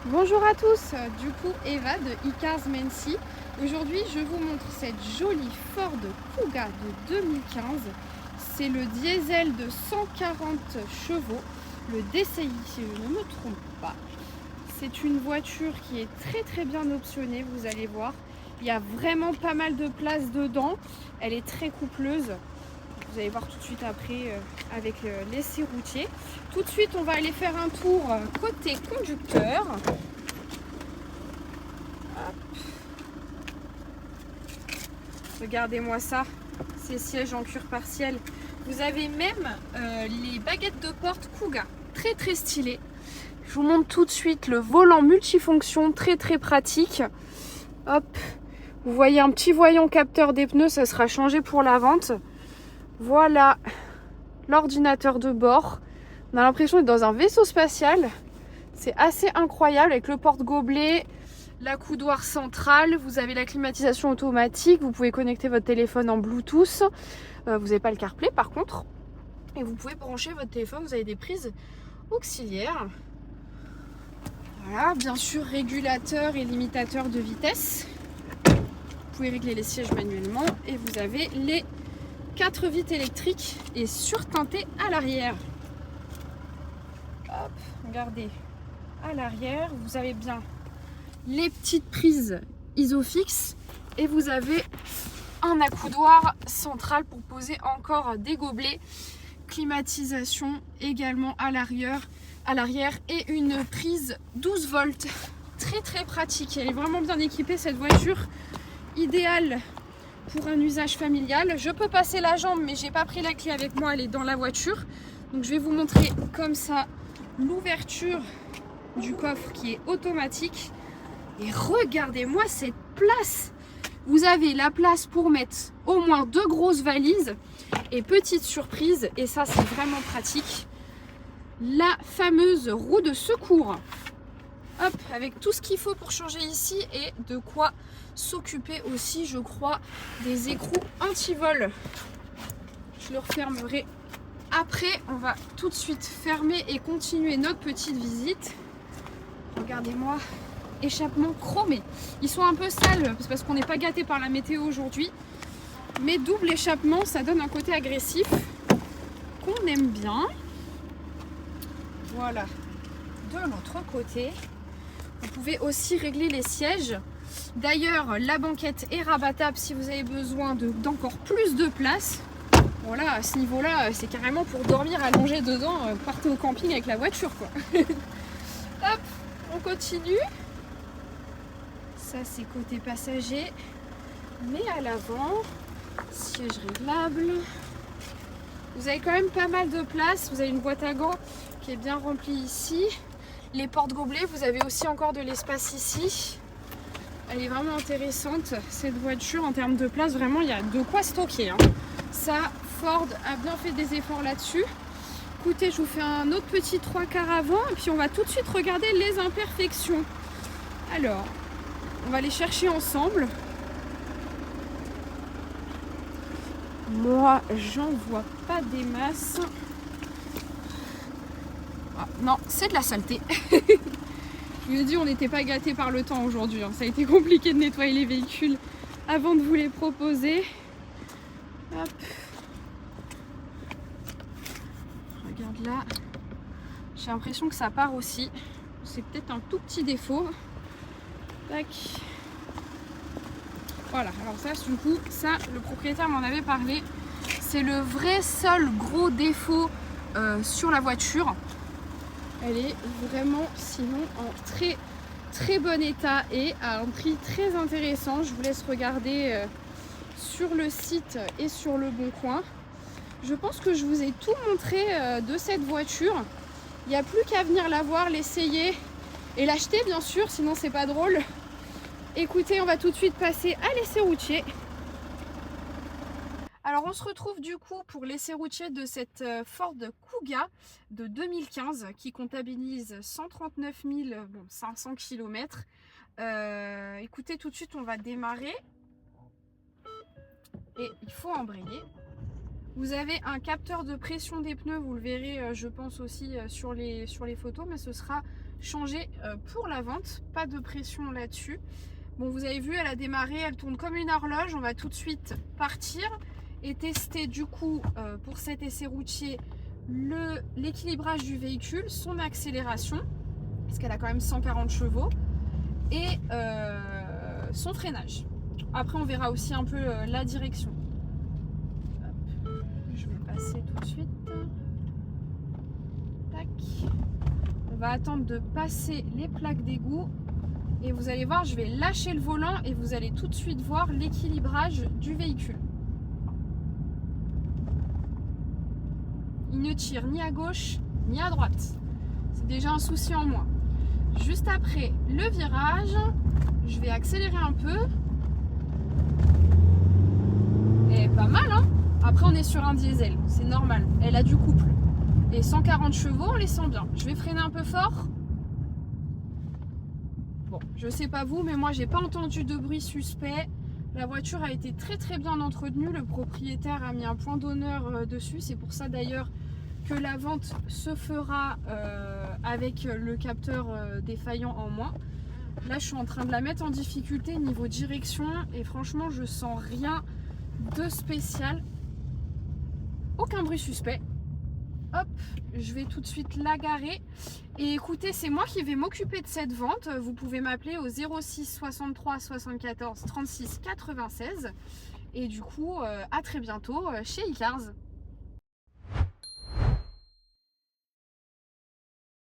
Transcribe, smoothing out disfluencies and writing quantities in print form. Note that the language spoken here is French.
Bonjour à tous, du coup Eva de eCars Mency. Aujourd'hui je vous montre cette jolie Ford Kuga de 2015. C'est le diesel de 140 chevaux, le DCI si je ne me trompe pas. C'est une voiture qui est très bien optionnée, vous allez voir. Il y a vraiment pas mal de place dedans, elle est très coupleuse. Vous allez voir tout de suite après avec l'essai routier. Tout de suite, on va aller faire un tour côté conducteur. Hop. Regardez-moi ça, ces sièges en cuir partiel. Vous avez même les baguettes de porte Kuga, très stylé. Je vous montre tout de suite le volant multifonction, très pratique. Hop, vous voyez un petit voyant capteur des pneus, ça sera changé pour la vente. Voilà l'ordinateur de bord. On a l'impression d'être dans un vaisseau spatial. C'est assez incroyable avec le porte-gobelet, la coudoir centrale. Vous avez la climatisation automatique. Vous pouvez connecter votre téléphone en Bluetooth. Vous n'avez pas le CarPlay par contre. Et vous pouvez brancher votre téléphone. Vous avez des prises auxiliaires. Voilà, bien sûr, régulateur et limitateur de vitesse. Vous pouvez régler les sièges manuellement. Et vous avez les 4 vitres électriques et surteintées à l'arrière. Hop, regardez, à l'arrière, vous avez bien les petites prises Isofix et vous avez un accoudoir central pour poser encore des gobelets. Climatisation également à l'arrière et une prise 12 volts. Très pratique, elle est vraiment bien équipée cette voiture, idéale pour un usage familial. Je peux passer la jambe mais j'ai pas pris la clé avec moi, elle est dans la voiture. Donc je vais vous montrer comme ça l'ouverture du coffre qui est automatique. Et regardez-moi cette place. Vous avez la place pour mettre au moins 2 grosses valises. Et petite surprise, et ça c'est vraiment pratique, la fameuse roue de secours. Hop, avec tout ce qu'il faut pour changer ici et de quoi s'occuper aussi, je crois, des écrous anti-vol. Je le refermerai après. On va tout de suite fermer et continuer notre petite visite. Regardez-moi, échappement chromé. Ils sont un peu sales parce qu'on n'est pas gâté par la météo aujourd'hui. Mais double échappement, ça donne un côté agressif qu'on aime bien. Voilà, de l'autre côté. Vous pouvez aussi régler les sièges. D'ailleurs, la banquette est rabattable si vous avez besoin d'encore plus de place. Voilà, à ce niveau-là, c'est carrément pour dormir allongé dedans. Partez au camping avec la voiture, quoi. Hop, on continue. Ça, c'est côté passager. Mais à l'avant, siège réglable. Vous avez quand même pas mal de place. Vous avez une boîte à gants qui est bien remplie ici. Les porte-gobelets, vous avez aussi encore de l'espace ici. Elle est vraiment intéressante cette voiture en termes de place. Vraiment, il y a de quoi stocker, hein. Ça, Ford a bien fait des efforts là-dessus. Écoutez, je vous fais un autre petit 3/4 avant et puis on va tout de suite regarder les imperfections. Alors, on va les chercher ensemble. Moi, j'en vois pas des masses. Ah, non, c'est de la saleté. Je vous ai dit, on n'était pas gâtés par le temps aujourd'hui, hein. Ça a été compliqué de nettoyer les véhicules avant de vous les proposer. Hop. Regarde là. J'ai l'impression que ça part aussi. C'est peut-être un tout petit défaut. Tac. Voilà, alors ça, du coup, ça, le propriétaire m'en avait parlé. C'est le vrai seul gros défaut sur la voiture. Elle est vraiment, sinon, en très bon état et à un prix très intéressant. Je vous laisse regarder sur le site et sur le Bon Coin. Je pense que je vous ai tout montré de cette voiture. Il n'y a plus qu'à venir la voir, l'essayer et l'acheter, bien sûr, sinon c'est pas drôle. Écoutez, on va tout de suite passer à l'essai routier. Alors on se retrouve du coup pour l'essai routier de cette Ford Kuga de 2015 qui comptabilise 139 500 km. Écoutez, tout de suite on va démarrer et il faut embrayer. Vous avez un capteur de pression des pneus, vous le verrez je pense aussi sur les photos, mais ce sera changé pour la vente. Pas de pression là-dessus. Bon, vous avez vu, elle a démarré, elle tourne comme une horloge. On va tout de suite partir et tester du coup pour cet essai routier l'équilibrage du véhicule, son accélération, parce qu'elle a quand même 140 chevaux, et son freinage. Après, on verra aussi un peu la direction. Hop. Je vais passer tout de suite. Tac. On va attendre de passer les plaques d'égout. Et vous allez voir, je vais lâcher le volant et vous allez tout de suite voir l'équilibrage du véhicule. Il ne tire ni à gauche ni à droite. C'est déjà un souci en moins. Juste après le virage, je vais accélérer un peu. Et pas mal, hein? Après, on est sur un diesel, c'est normal. Elle a du couple. Et 140 chevaux, on les sent bien. Je vais freiner un peu fort. Bon, je sais pas vous, mais moi, j'ai pas entendu de bruit suspect. La voiture a été très très bien entretenue. Le propriétaire a mis un point d'honneur dessus. C'est pour ça d'ailleurs que la vente se fera avec le capteur défaillant en moins. Là, je suis en train de la mettre en difficulté niveau direction et franchement, je sens rien de spécial. Aucun bruit suspect. Hop, je vais tout de suite la garer. Et écoutez, c'est moi qui vais m'occuper de cette vente. Vous pouvez m'appeler au 06 63 74 36 96. Et du coup, à très bientôt chez iCars.